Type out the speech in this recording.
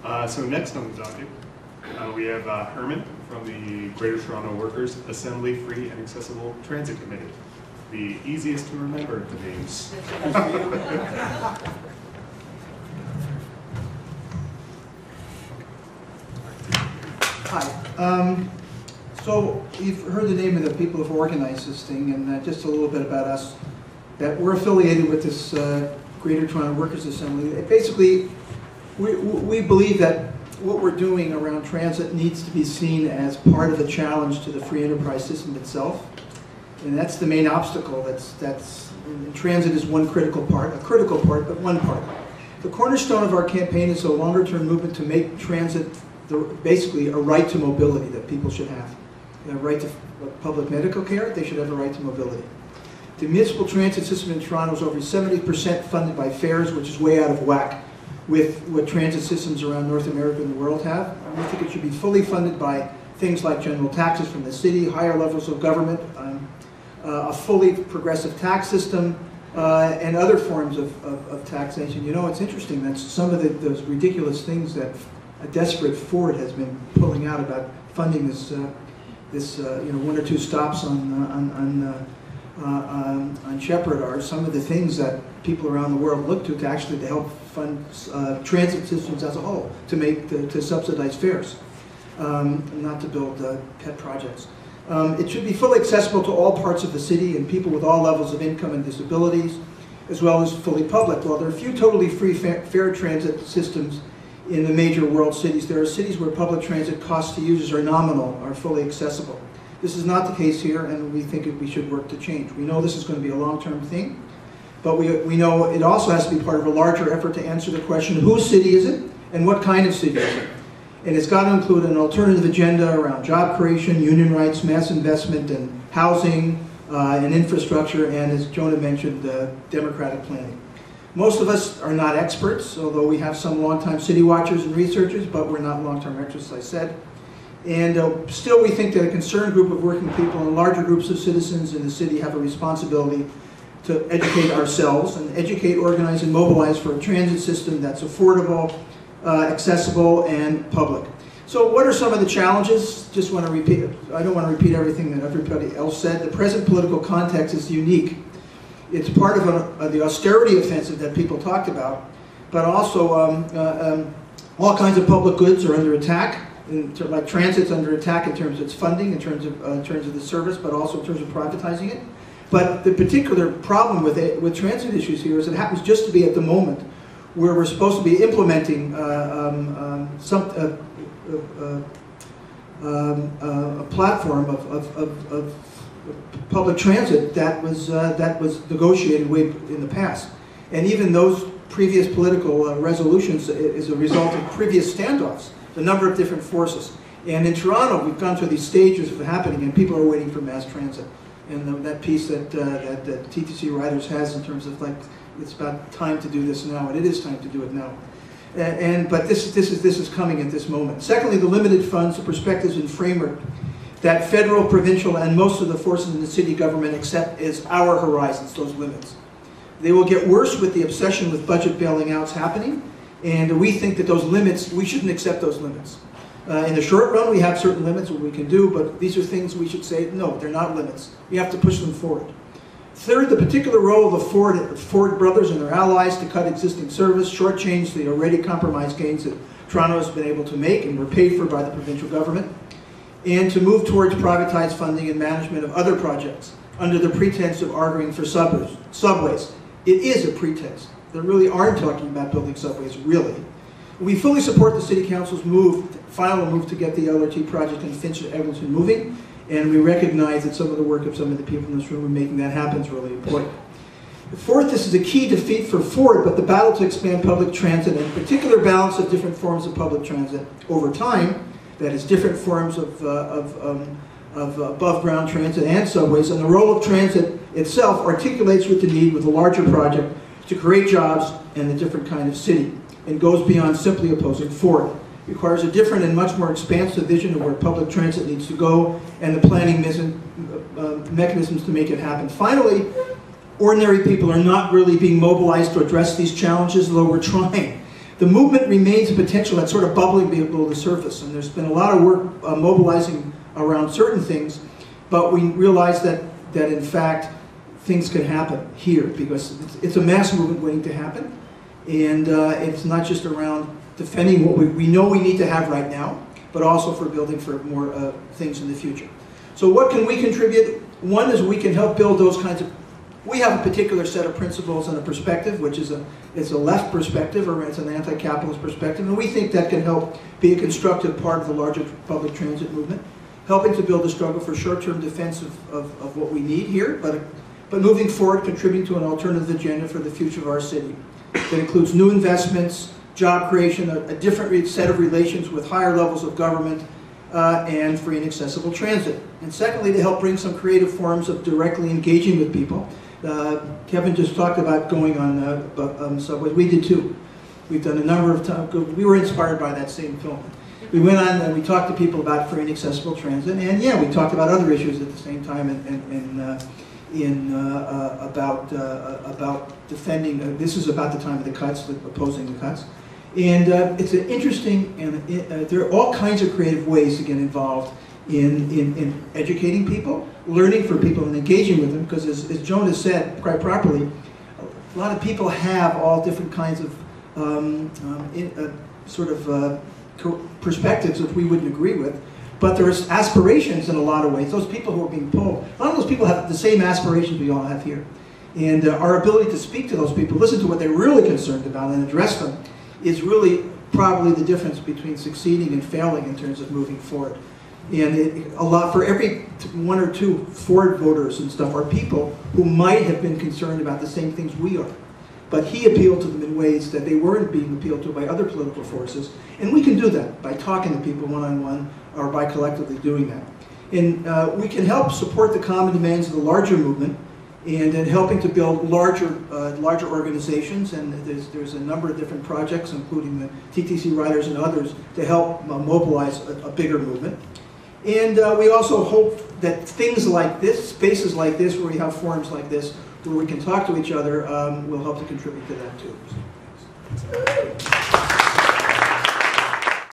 So next on the docket, we have Herman from the Greater Toronto Workers Assembly Free and Accessible Transit Committee. The easiest to remember the names. Hi. So you've heard the name of the people who've organized this thing, and just a little bit about us. That we're affiliated with this Greater Toronto Workers Assembly. Basically, we believe that what we're doing around transit needs to be seen as part of the challenge to the free enterprise system itself, and that's the main obstacle. Transit is one critical part, but one part. The cornerstone of our campaign is a longer-term movement to make transit basically a right to mobility that people should have. They have a right to public medical care, they should have a right to mobility. The municipal transit system in Toronto is over 70% funded by fares, which is way out of whack with what transit systems around North America and the world have. And we think it should be fully funded by things like general taxes from the city, higher levels of government, a fully progressive tax system, and other forms of taxation. You know, it's interesting that some of those ridiculous things that a desperate Ford has been pulling out about funding this one or two stops on Shepherd are some of the things that people around the world look to actually to help fund transit systems as a whole, to subsidize fares, not to build pet projects. It should be fully accessible to all parts of the city and people with all levels of income and disabilities, as well as fully public. While there are a few totally free fare transit systems in the major world cities, there are cities where public transit costs to users are nominal, are fully accessible. This is not the case here, and we think we should work to change. We know this is going to be a long-term thing, but we know it also has to be part of a larger effort to answer the question, whose city is it, and what kind of city is it? And it's got to include an alternative agenda around job creation, union rights, mass investment, and housing, and infrastructure, and as Jonah mentioned, democratic planning. Most of us are not experts, although we have some long-time city watchers and researchers, but we're not long-term experts, as I said. And still we think that a concerned group of working people and larger groups of citizens in the city have a responsibility to educate ourselves and educate, organize, and mobilize for a transit system that's affordable, accessible, and public. So what are some of the challenges? Just want to repeat, I don't want to repeat everything that everybody else said. The present political context is unique. It's part of the austerity offensive that people talked about, but also all kinds of public goods are under attack. Like transit's under attack in terms of its funding, in terms of the service, but also in terms of privatizing it. But the particular problem with transit issues here is it happens just to be at the moment where we're supposed to be implementing a platform of public transit that was negotiated way in the past, and even those previous political resolutions is a result of previous standoffs. A number of different forces. And in Toronto, we've gone through these stages of happening, and people are waiting for mass transit. And that piece that TTC Riders has in terms of like, it's about time to do this now, and it is time to do it now. But this is coming at this moment. Secondly, the limited funds, the perspectives and framework that federal, provincial, and most of the forces in the city government accept as our horizons, those limits. They will get worse with the obsession with budget bailing outs happening. And we think that those limits, we shouldn't accept those limits. In the short run, we have certain limits what we can do, but these are things we should say, no, they're not limits. We have to push them forward. Third, the particular role of the Ford brothers and their allies to cut existing service, shortchange the already compromised gains that Toronto has been able to make and were paid for by the provincial government, and to move towards privatized funding and management of other projects under the pretense of arguing for subways. It is a pretense. They really aren't talking about building subways, really. We fully support the City Council's final move to get the LRT project in Finch and Eglinton moving, and we recognize that some of the work of some of the people in this room are making that happen is really important. Fourth, this is a key defeat for Ford, but the battle to expand public transit and in particular balance of different forms of public transit over time, that is different forms of above ground transit and subways, and the role of transit itself articulates with the need with a larger project to create jobs and a different kind of city, and goes beyond simply opposing Ford. It requires a different and much more expansive vision of where public transit needs to go and the planning mechanisms to make it happen. Finally, ordinary people are not really being mobilized to address these challenges, though we're trying. The movement remains a potential that's sort of bubbling below the surface, and there's been a lot of work mobilizing around certain things, but we realize that in fact things can happen here, because it's a mass movement waiting to happen, and it's not just around defending what we know we need to have right now, but also for building for more things in the future. So what can we contribute? One is we can help build those kinds of, we have a particular set of principles and a perspective, which is it's a left perspective, or it's an anti-capitalist perspective, and we think that can help be a constructive part of the larger public transit movement, helping to build a struggle for short-term defense of what we need here, but moving forward, contributing to an alternative agenda for the future of our city that includes new investments, job creation, a different set of relations with higher levels of government, and free and accessible transit. And secondly, to help bring some creative forms of directly engaging with people. Kevin just talked about going on subways. We did too. We've done a number of times. We were inspired by that same film. We went on and we talked to people about free and accessible transit, and yeah, we talked about other issues at the same time, about defending. This is about the time of the cuts, opposing the cuts, and it's an interesting, and there are all kinds of creative ways to get involved in educating people, learning for people, and engaging with them. Because as Joan has said quite properly, a lot of people have all different kinds of perspectives which we wouldn't agree with, but there's aspirations in a lot of ways. Those people who are being pulled, a lot of those people have the same aspirations we all have here. And our ability to speak to those people, listen to what they're really concerned about and address them, is really probably the difference between succeeding and failing in terms of moving forward. And a lot, for every one or two Ford voters and stuff, are people who might have been concerned about the same things we are. But he appealed to them in ways that they weren't being appealed to by other political forces. And we can do that by talking to people one-on-one, or by collectively doing that. And we can help support the common demands of the larger movement, and in helping to build larger organizations. And there's a number of different projects, including the TTC Riders and others, to help mobilize a bigger movement. And we also hope that things like this, spaces like this, where we have forums like this, where we can talk to each other, will help to contribute to that too.